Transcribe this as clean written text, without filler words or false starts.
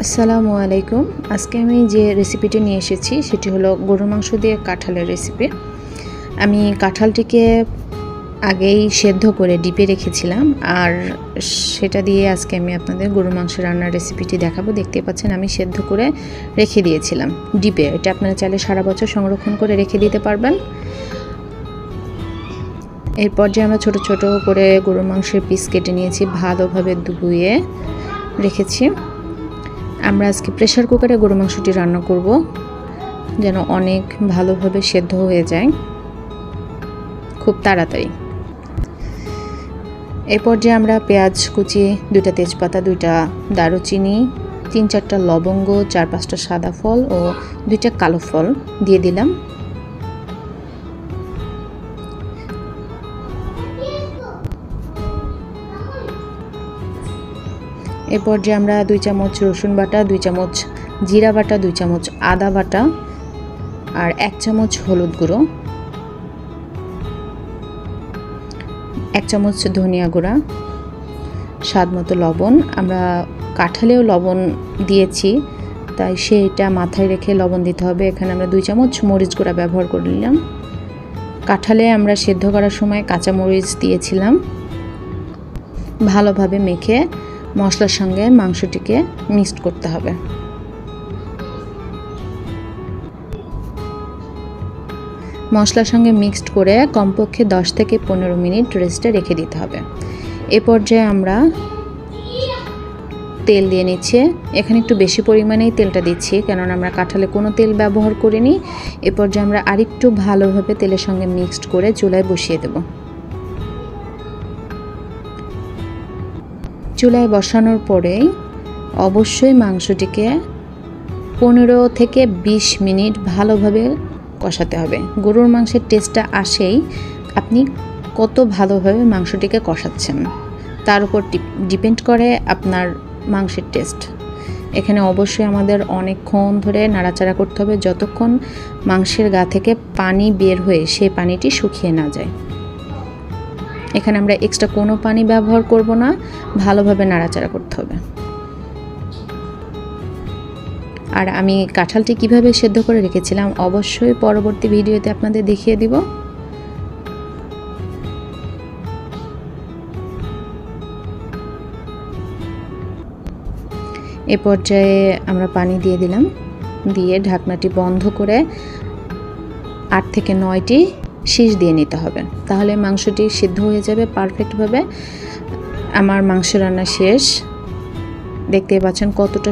আসসালামু আলাইকুম। আজকে আমি যে রেসিপিটি নিয়ে এসেছি সেটি হলো গরুর মাংস দিয়ে কাঁঠালের রেসিপি। আমি কাঁঠালটিকে আগেই সেদ্ধ করে ডিপে রেখেছিলাম, আর সেটা দিয়ে আজকে আমি আপনাদের গরুর মাংস রান্নার রেসিপিটি দেখাবো। দেখতে পাচ্ছেন আমি সেদ্ধ করে রেখে দিয়েছিলাম ডিপে। এটা আপনারা চাইলে সারা বছর সংরক্ষণ করে রেখে দিতে পারবেন। এরপর যে আমরা ছোট ছোট করে গরুর মাংসের পিস কেটে নিয়েছি, ভালোভাবে ধুয়ে রেখেছি। আমরা আজকে প্রেসার কুকারে গরু মাংসটি রান্না করব, যেন অনেক ভালোভাবে সেদ্ধ হয়ে যায় খুব তাড়াতাড়ি। এরপর যে আমরা পেঁয়াজ কুচি, 2টা তেজপাতা, 2টা দারুচিনি, 3-4টা লবঙ্গ, 4-5টা সাদা ফল ও 2টা কালো ফল দিয়ে দিলাম। এরপর যে আমরা 2 চামচ রসুন বাটা, 2 চামচ জিরা বাটা, 2 চামচ আদা বাটা আর 1 চামচ হলুদ গুঁড়ো, 1 চামচ ধনিয়া গুঁড়া, স্বাদ মতো লবণ। আমরা কাঁঠালেও লবণ দিয়েছি, তাই সেটা মাথায় রেখে লবণ দিতে হবে। এখানে আমরা 2 চামচ মরিচ গুঁড়া ব্যবহার করলাম। কাঁঠালে আমরা সেদ্ধ করার সময় কাঁচা মরিচ দিয়েছিলাম। ভালোভাবে মেখে মশলার সঙ্গে মাংসটিকে মিক্সড করতে হবে। মশলার সঙ্গে মিক্সড করে কমপক্ষে 10 থেকে 15 মিনিট রেস্টে রেখে দিতে হবে। এ পর্যায়ে আমরা তেল দিয়ে নিচ্ছি। এখানে একটু বেশি পরিমাণেই তেলটা দিচ্ছি, কেননা আমরা কাঁঠালে কোনো তেল ব্যবহার করিনি। এ পর্যায়ে আমরা আরেকটু ভালোভাবে তেলের সঙ্গে মিক্সড করে চুলায় বসিয়ে দেব। চুলায় বসানোর পরেই অবশ্যই মাংসটিকে 15 থেকে 20 মিনিট ভালোভাবে কষাতে হবে। গরুর মাংসের টেস্টটা আসেই আপনি কত ভালোভাবে মাংসটিকে কষাচ্ছেন, তার উপর ডিপেন্ড করে আপনার মাংসের টেস্ট। এখানে অবশ্যই আমাদের অনেকক্ষণ ধরে নাড়াচাড়া করতে হবে, যতক্ষণ মাংসের গা থেকে পানি বের হয়ে সেই পানিটি শুকিয়ে না যায়। এখানে আমরা এক্সট্রা কোনো পানি ব্যবহার করব না, ভালোভাবে নাড়াচাড়া করতে হবে। আর আমি কাঁঠালটি কিভাবে সেদ্ধ করে রেখেছিলাম অবশ্যই পরবর্তী ভিডিওতে আপনাদের দেখিয়ে দিব। এ পর্যায়ে আমরা পানি দিয়ে দিলাম, দিয়ে ঢাকনাটি বন্ধ করে 8 থেকে 9টি শীষ দিয়ে নিতে হবে, তাহলে মাংসটি সিদ্ধ হয়ে যাবে পারফেক্টভাবে। আমার মাংস রান্না শেষ। দেখতে পাচ্ছেন কতটা